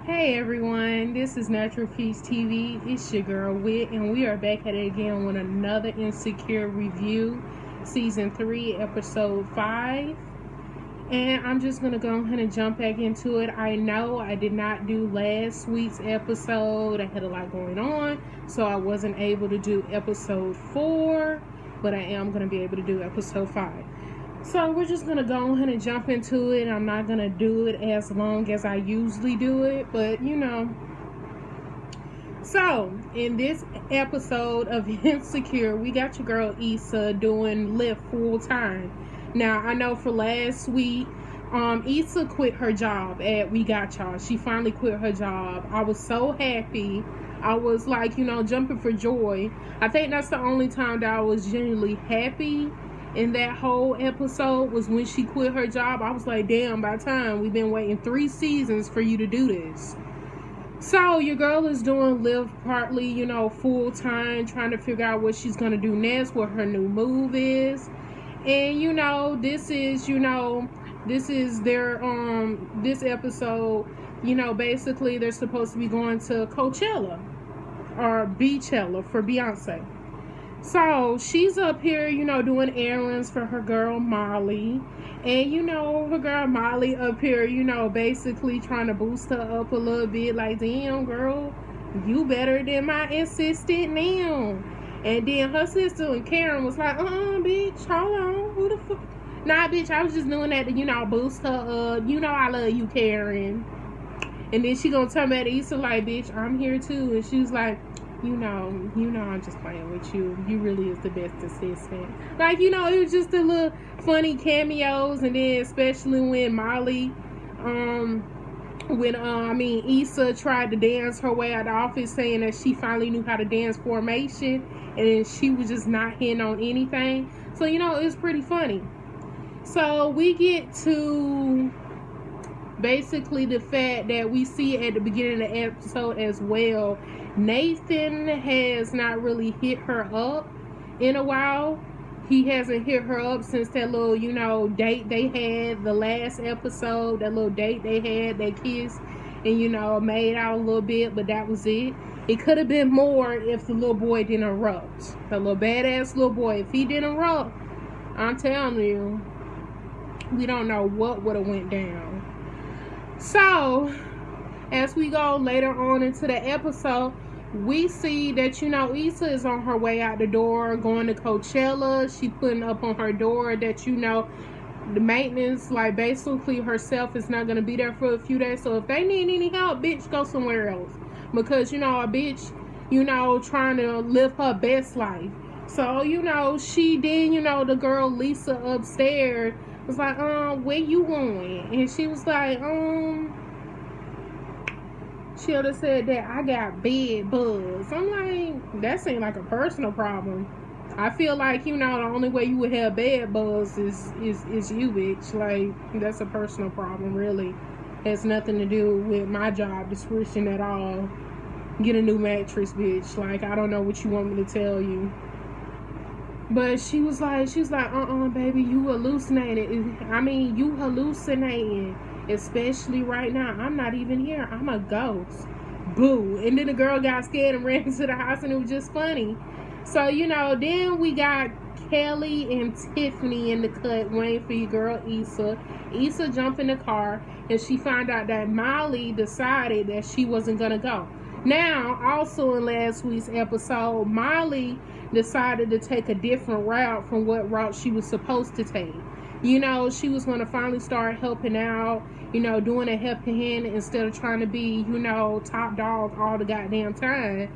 Hey everyone, this is Natural Peace TV. It's your girl Wit, and we are back at it again with another Insecure review, season 3, episode 5. And I'm just gonna go ahead and jump back into it. I know I did not do last week's episode. I had a lot going on, so I wasn't able to do episode 4, but I am gonna be able to do episode 5. So we're just going to go ahead and jump into it. I'm not going to do it as long as I usually do it, but So, in this episode of Insecure, we got your girl Issa doing Lyft full time. Now, I know for last week, Issa quit her job at We Got Y'all. She finally quit her job. I was so happy. I was like, jumping for joy. I think that's the only time that I was genuinely happy in that whole episode was when she quit her job. I was like, damn, by the time we've been waiting 3 seasons for you to do this. So your girl is doing Lyft partly, full time, trying to figure out what she's going to do next, what her new move is. And this is their this episode, basically they're supposed to be going to Coachella or Beachella for Beyonce. So she's up here, doing errands for her girl Molly. And, her girl Molly up here, basically trying to boost her up a little bit. Like, damn, girl, you better than my assistant now. And then her sister and Karen was like, bitch, hold on. Who the fuck? Nah, bitch, I was just doing that to, boost her up. I love you, Karen. And then she gonna tell me at Issa like, bitch, I'm here too. And she was like, I'm just playing with you. You really is the best assistant. Like, it was just a little funny cameos, and then especially when Molly, Issa tried to dance her way out of the office, saying that she finally knew how to dance formation, and she was just not hitting on anything. So, it was pretty funny. So we get to basically the fact that we see at the beginning of the episode as well. Nathan has not really hit her up in a while. He hasn't hit her up since that little, date they had the last episode. That little date they had, they kissed and, made out a little bit, but that was it. It could have been more if the little boy didn't erupt. The little badass little boy, if he didn't erupt, I'm telling you, we don't know what would have went down. So, as we go later on into the episode, we see that, Issa is on her way out the door, going to Coachella. She putting up on her door that, the maintenance, like, basically herself is not going to be there for a few days. So if they need any help, bitch, go somewhere else. Because, a bitch, trying to live her best life. So, she did, the girl Lisa upstairs was like, where you going? And she was like, she would have said that I got bed bugs. I'm like, that seemed like a personal problem. I feel like, the only way you would have bed bugs is you, bitch. Like, that's a personal problem, really. Has nothing to do with my job description at all. Get a new mattress, bitch. Like, I don't know what you want me to tell you. But she was like, baby, you hallucinating. You hallucinating. Especially right now. I'm not even here. I'm a ghost. Boo. And then the girl got scared and ran to the house, and it was just funny. So, then we got Kelly and Tiffany in the cut waiting for your girl Issa. Issa jumped in the car, and she found out that Molly decided that she wasn't going to go. Now, also in last week's episode, Molly decided to take a different route from what route she was supposed to take. She was going to finally start helping out, doing a helping hand instead of trying to be, top dog all the goddamn time.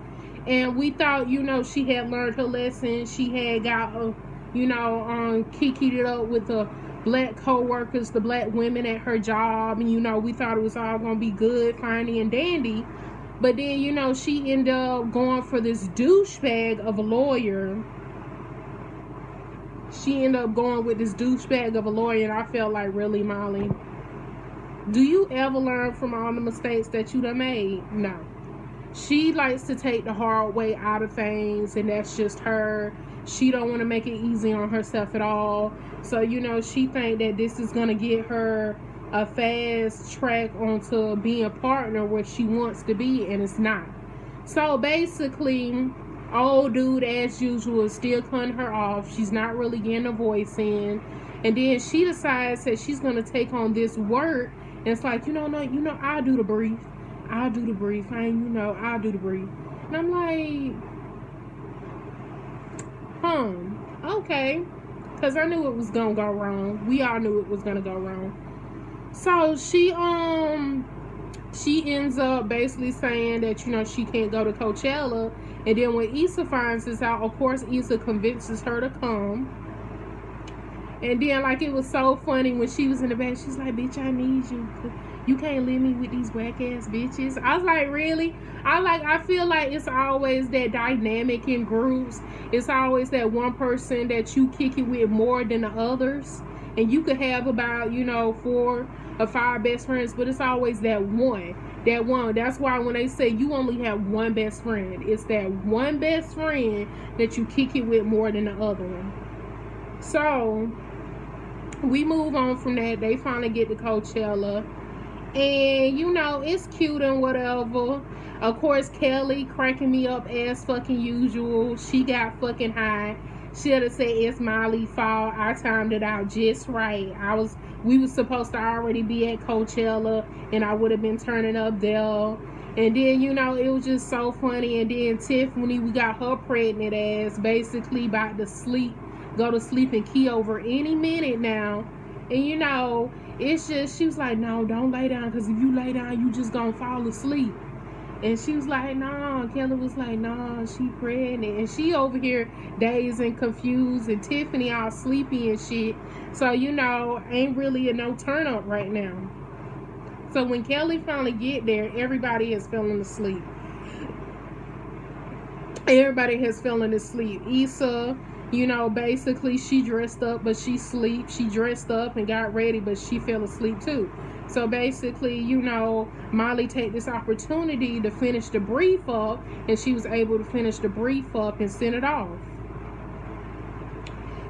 And we thought, she had learned her lesson. She had got, kikied it up with the black co-workers, the black women at her job. And, we thought it was all going to be good, fine and dandy. But then, she ended up going for this douchebag of a lawyer. She ended up going with this douchebag of a lawyer, and I felt like, really, Molly? Do you ever learn from all the mistakes that you done made? No. She likes to take the hard way out of things, and that's just her. She don't want to make it easy on herself at all. So, she think that this is going to get her a fast track onto being a partner where she wants to be, and it's not. So basically, old dude as usual is still cutting her off. She's not really getting a voice in. And then she decides that she's gonna take on this work. And it's like, no, I'll do the brief. I'll do the brief. I'll do the brief. And I'm like, okay. Because I knew it was gonna go wrong. We all knew it was gonna go wrong. So she ends up basically saying that, she can't go to Coachella. And then when Issa finds this out, of course, Issa convinces her to come. And then, like, it was so funny when she was in the back. She's like, bitch, I need you. You can't leave me with these whack-ass bitches. I was like, really? I feel like it's always that dynamic in groups. It's always that one person that you kick it with more than the others. And you could have about, 4 or 5 best friends, but it's always that one. That's why when they say you only have one best friend, it's that one best friend that you kick it with more than the other one. So we move on from that. They finally get to Coachella. And, it's cute and whatever. Of course, Kelly cracking me up as fucking usual. She got fucking high. Should have said it's Miley's fault. I timed it out just right. We was supposed to already be at Coachella, and I would have been turning up there. And then, it was just so funny. And then Tiffany, we got her pregnant ass basically about to go to sleep and key over any minute now. And, it's just, she was like, no, don't lay down, because if you lay down, you just gonna fall asleep. And she was like, nah. Kelly was like, nah, she pregnant. And she over here dazed and confused, and Tiffany all sleepy and shit. So, ain't really a no turn up right now. So when Kelly finally get there, everybody is falling asleep. Issa, basically she dressed up, but she sleep. She dressed up and got ready, but she fell asleep too. So basically, Molly take this opportunity to finish the brief up, and she was able to finish the brief up and send it off.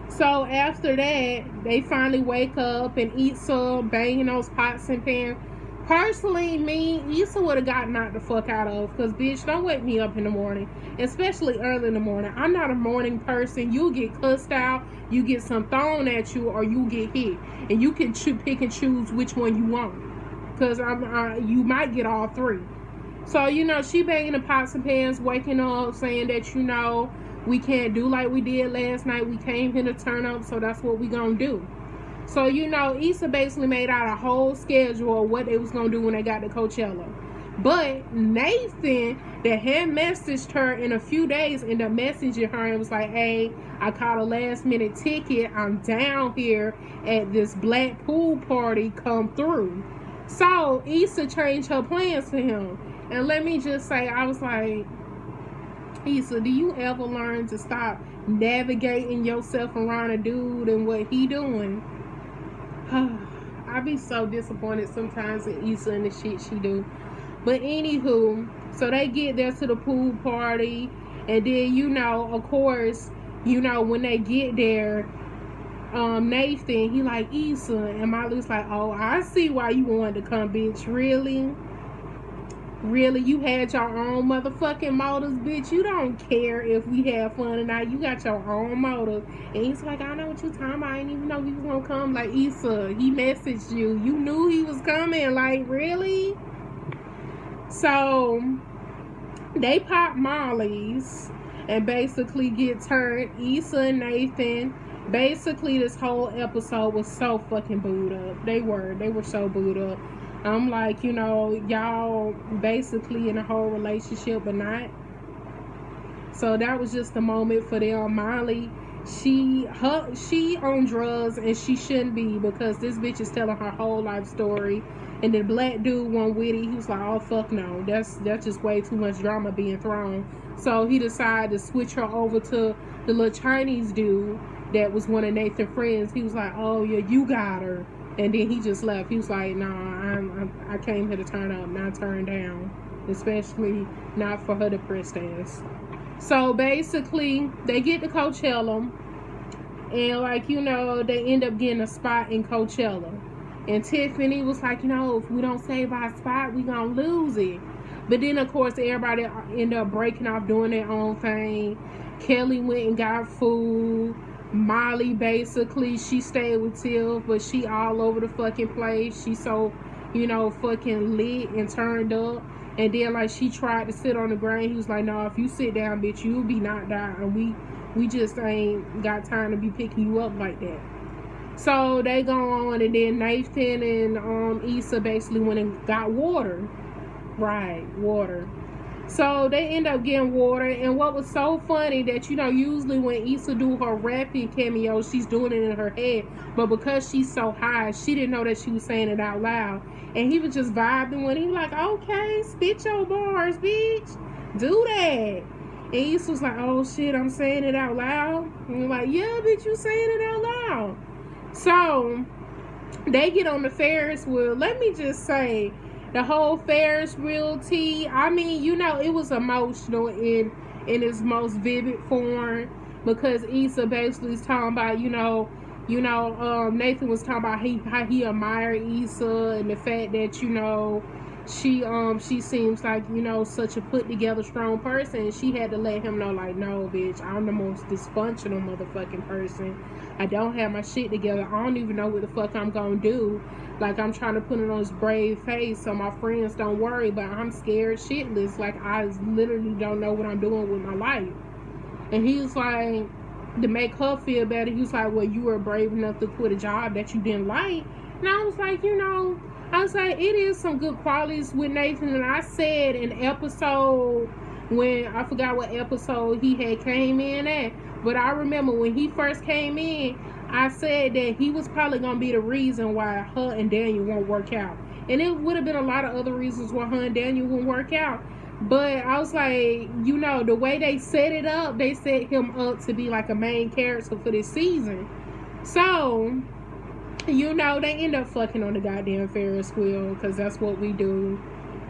So after that, they finally wake up and Issa banging those pots and pans. Personally, Issa would have got knocked the fuck out of, because, bitch, don't wake me up in the morning, especially early in the morning. I'm not a morning person. You'll get cussed out, you get some thrown at you, or you get hit. And you can pick and choose which one you want, because you might get all three. So, she banging the pots and pans, waking up, saying that, we can't do like we did last night. We came here to turn up, so that's what we gonna do. So, Issa basically made out a whole schedule of what they was going to do when they got to Coachella. But Nathan, that had messaged her in a few days, ended up messaging her and was like, hey, I caught a last minute ticket. I'm down here at this black pool party. Come through. So, Issa changed her plans for him. And let me just say, I was like, Issa, do you ever learn to stop navigating yourself around a dude and what he doing? I be so disappointed sometimes in Issa and the shit she do. But anywho, so they get there to the pool party, and then of course, when they get there, Nathan, he like, Issa, and Molly's like, oh, I see why you wanted to come, bitch. Really, you had your own motherfucking motives, bitch. You don't care if we have fun or not. You got your own motive. And he's like, I know what you talking about. I didn't even know he was gonna come. Like, Issa, he messaged you. You knew he was coming. Like, really? So they pop Molly's and basically get turned. Issa and Nathan. Basically, this whole episode was so fucking booed up. They were so booed up. I'm like, y'all basically in a whole relationship, but not. So that was just a moment for them. Molly, she on drugs, and she shouldn't be, because this bitch is telling her whole life story. And the black dude went with it. He was like, oh, fuck no. That's just way too much drama being thrown. So he decided to switch her over to the little Chinese dude that was one of Nathan's friends. He was like, oh, yeah, you got her. And then he just left. He was like, nah, I came here to turn up, not turn down. Especially not for her depressed ass. So basically, they get to Coachella. And they end up getting a spot in Coachella. And Tiffany was like, if we don't save our spot, we gonna lose it. But then, of course, everybody ended up breaking off doing their own thing. Kelly went and got food. Molly, basically, she stayed with Tiff, but she all over the fucking place. She so, fucking lit and turned up. And then, like, she tried to sit on the ground. He was like, no, if you sit down, bitch, you'll be knocked out. And we just ain't got time to be picking you up like that. So they go on, and then Nathan and Issa basically went and got water. Right, water. So they end up getting water. And what was so funny that, usually when Issa do her rapping cameo, she's doing it in her head. But because she's so high, she didn't know that she was saying it out loud. And he was just vibing when he was like, okay, spit your bars, bitch. Do that. And Issa was like, oh shit, I'm saying it out loud. And you're like, yeah, bitch, you saying it out loud. So they get on the Ferris wheel. Let me just say, the whole Ferris wheel tea, I mean, it was emotional in its most vivid form, because Issa basically is talking about, Nathan was talking about how he admired Issa, and the fact that, she seems like, such a put together strong person. And she had to let him know, like, no, bitch, I'm the most dysfunctional motherfucking person. I don't have my shit together. I don't even know what the fuck I'm gonna do. Like, I'm trying to put it on this brave face so my friends don't worry, but I'm scared shitless. Like, I literally don't know what I'm doing with my life. And he was like, to make her feel better, he was like, well, you were brave enough to quit a job that you didn't like. And I was like, it is some good qualities with Nathan. And I said in episode, when I forgot what episode he had came in at, but I remember when he first came in, I said that he was probably going to be the reason why her and Daniel won't work out. And it would have been a lot of other reasons why her and Daniel won't work out. But I was like, the way they set it up, they set him up to be like a main character for this season. So, they end up fucking on the goddamn Ferris wheel, because that's what we do.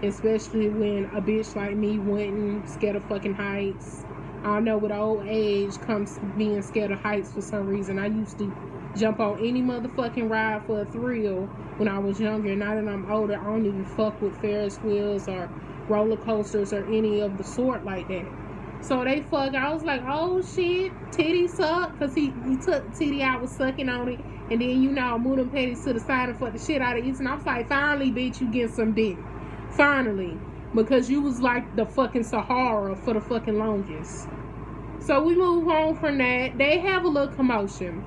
Especially when a bitch like me went scared of fucking heights. I don't know, with old age comes being scared of heights for some reason. I used to jump on any motherfucking ride for a thrill when I was younger. Now that I'm older, I don't even fuck with Ferris wheels or roller coasters or any of the sort like that. So they fuck. I was like, oh shit, titty suck, because he took titty out, was sucking on it, and then moved them petties to the side and fucked the shit out of it. And I was like, finally, bitch, you get some dick. Finally. Because you was like the fucking Sahara for the fucking longest. So we move on from that. They have a little commotion.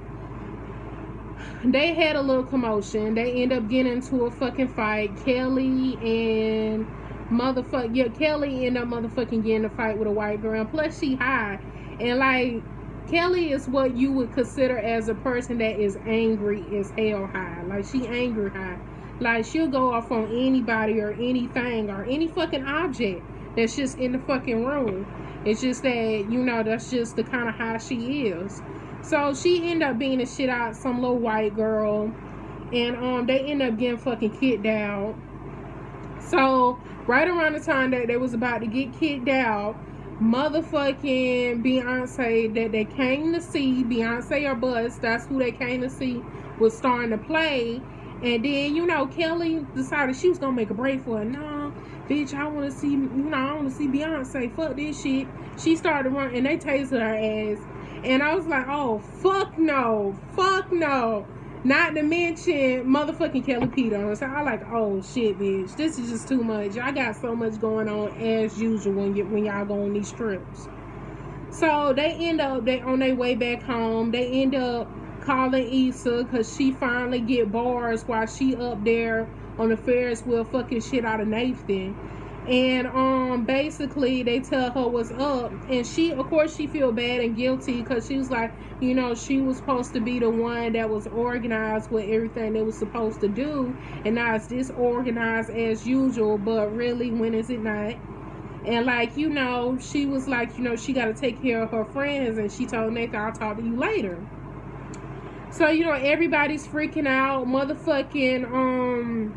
They had a little commotion. They end up getting into a fucking fight. Kelly and Kelly ended up motherfucking getting in a fight with a white girl. And plus she high. And like, Kelly is what you would consider as a person that is angry as hell high. Like, she angry high. Like, she'll go off on anybody or anything or any fucking object that's just in the fucking room. It's just that, that's just the kind of high she is. So she ended up being the shit out some little white girl. And they end up getting fucking kicked out. So right around the time that they was about to get kicked out, motherfucking Beyonce that they came to see, Beyonce or Bust, that's who they came to see, was starting to play. And then, Kelly decided she was gonna make a break for it. No, bitch, I wanna see, I wanna see Beyonce. Fuck this shit. She started running and they tased her ass. And I was like, oh, fuck no. Fuck no. Not to mention motherfucking Kelly Peter. So I like, oh shit, bitch. This is just too much. I got so much going on as usual when y'all go on these trips. So they end up, on their way back home, they end up calling Issa because she finally get bars while she up there on the Ferris wheel fucking shit out of Nathan. And basically they tell her what's up, and she, of course, she feel bad and guilty because she was like, she was supposed to be the one that was organized with everything they was supposed to do, and now it's disorganized as usual. But really, when is it not? And like, she was like, she got to take care of her friends, and she told Nathan, I'll talk to you later. So, everybody's freaking out. Motherfucking,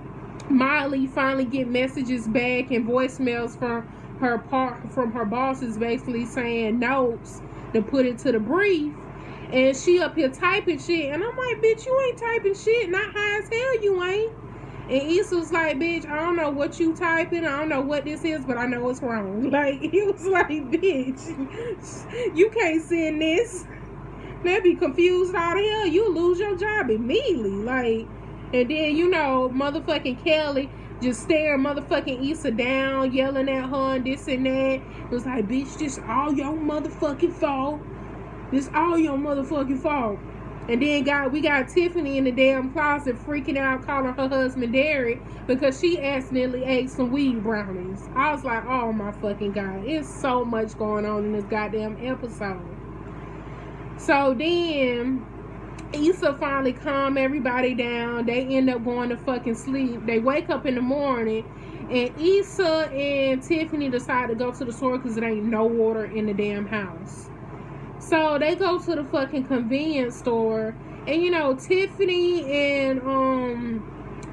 Molly finally get messages back and voicemails from her bosses basically saying notes to put into the brief. And she up here typing shit. And I'm like, bitch, you ain't typing shit. Not high as hell you ain't. And Issa was like, bitch, I don't know what you typing. I don't know what this is, but I know it's wrong. Like, he was like, bitch, you can't send this. They'd be confused how the hell you lose your job immediately. Like, and then, you know, motherfucking Kelly just staring motherfucking Issa down, yelling at her and this and that. It was like, bitch, this all your motherfucking fault. This all your motherfucking fault. And then we got Tiffany in the damn closet freaking out, calling her husband Derek because she accidentally ate some weed brownies. I was like, oh my fucking God. It's so much going on in this goddamn episode. So then Issa finally calmed everybody down. They end up going to fucking sleep. They wake up in the morning and Issa and Tiffany decide to go to the store because there ain't no water in the damn house. So they go to the fucking convenience store, and you know, Tiffany and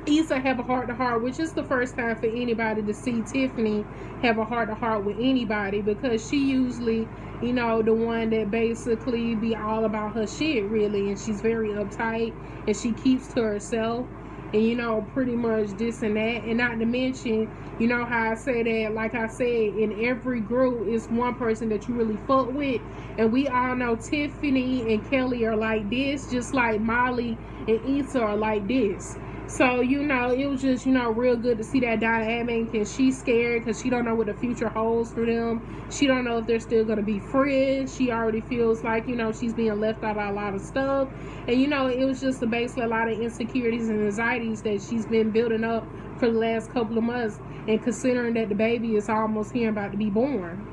Issa have a heart-to-heart, which is the first time for anybody to see Tiffany have a heart-to-heart with anybody, because she usually, you know, the one that basically be all about her shit, really, and she's very uptight, and she keeps to herself, and you know, pretty much this and that. And not to mention, you know how I say that, like I said, in every group is one person that you really fuck with, and we all know Tiffany and Kelly are like this, just like Molly and Issa are like this. So, you know, it was just, you know, real good to see that dynamic. And she's scared because she don't know what the future holds for them. She don't know if they're still going to be friends. She already feels like, you know, she's being left out of a lot of stuff. And, you know, it was just basically a lot of insecurities and anxieties that she's been building up for the last couple of months. And considering that the baby is almost here, about to be born.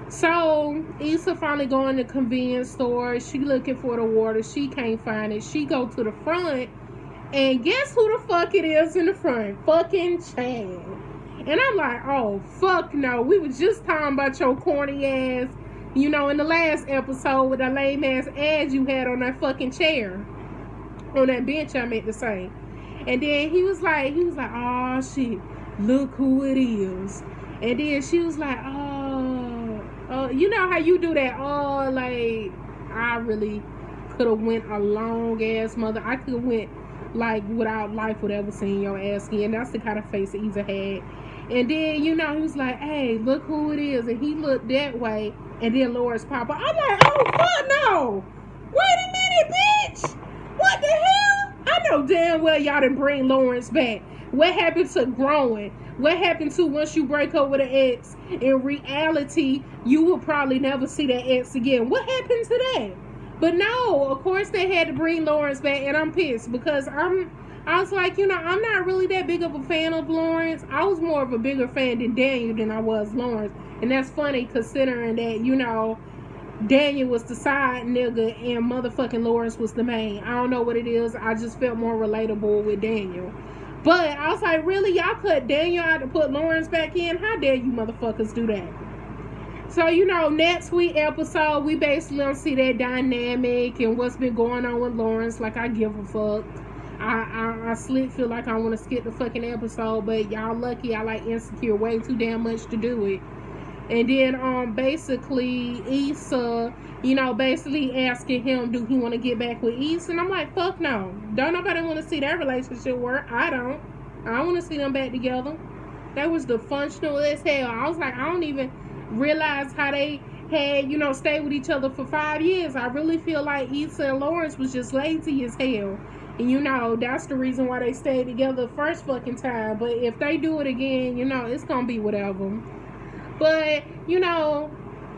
So, Issa finally going to the convenience store. She looking for the water. She can't find it. She go to the front. And guess who the fuck it is in the front? Fucking Chad. And I'm like, oh, fuck no. We were just talking about your corny ass, you know, in the last episode with that lame ass ass you had on that fucking chair. On that bench, I meant to say. And then he was like, oh, shit, look who it is. And then she was like, you know how you do that? Oh, like, I really could have went a long ass mother. I could have went like without life would ever seen your ass again. That's the kind of face that Issa had. And then, you know, he was like, hey, look who it is. And he looked that way. And then Lawrence popped up. I'm like, oh, fuck no. Wait a minute, bitch. What the hell? I know damn well y'all didn't bring Lawrence back. What happened to growing? What happened to once you break up with an ex? In reality, you will probably never see that ex again. What happened to that? But no, of course they had to bring Lawrence back, and I'm pissed because I was like, you know, I'm not really that big of a fan of Lawrence. I was more of a bigger fan than Daniel than I was Lawrence. And that's funny considering that, you know, Daniel was the side nigga and motherfucking Lawrence was the main. I don't know what it is. I just felt more relatable with Daniel. But I was like, really? Y'all cut Daniel out to put Lawrence back in? How dare you motherfuckers do that? So, you know, next week episode, we basically don't see that dynamic and what's been going on with Lawrence. Like, I give a fuck. I feel like I want to skip the fucking episode, but y'all lucky I like Insecure way too damn much to do it. And then, basically, Issa, you know, basically asking him, do he want to get back with Issa? And I'm like, fuck no. Don't nobody want to see that relationship work. I don't want to see them back together. That was dysfunctional as hell. I was like, I don't even realize how they had, you know, stayed with each other for 5 years. I really feel like Issa and Lawrence was just lazy as hell. And, you know, that's the reason why they stayed together the first fucking time. But if they do it again, you know, it's gonna be whatever. But, you know,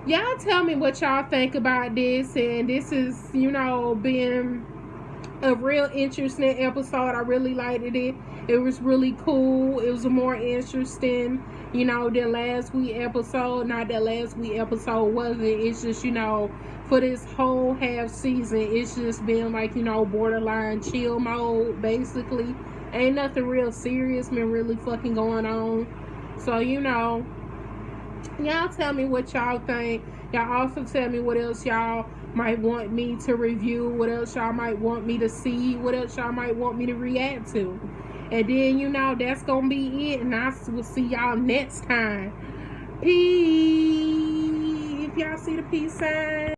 y'all tell me what y'all think about this. And this is, you know, been a real interesting episode. I really liked it. It was really cool. It was a more interesting, you know, than last week episode. Not that last week episode wasn't. It's just, you know, for this whole half season, it's just been like, you know, borderline chill mode, basically. Ain't nothing real serious been really fucking going on. So, you know, y'all tell me what y'all think. Y'all also tell me what else y'all might want me to review, what else y'all might want me to see, what else y'all might want me to react to. And then, you know, that's gonna be it, and I will see y'all next time. Peace. If y'all see the peace sign.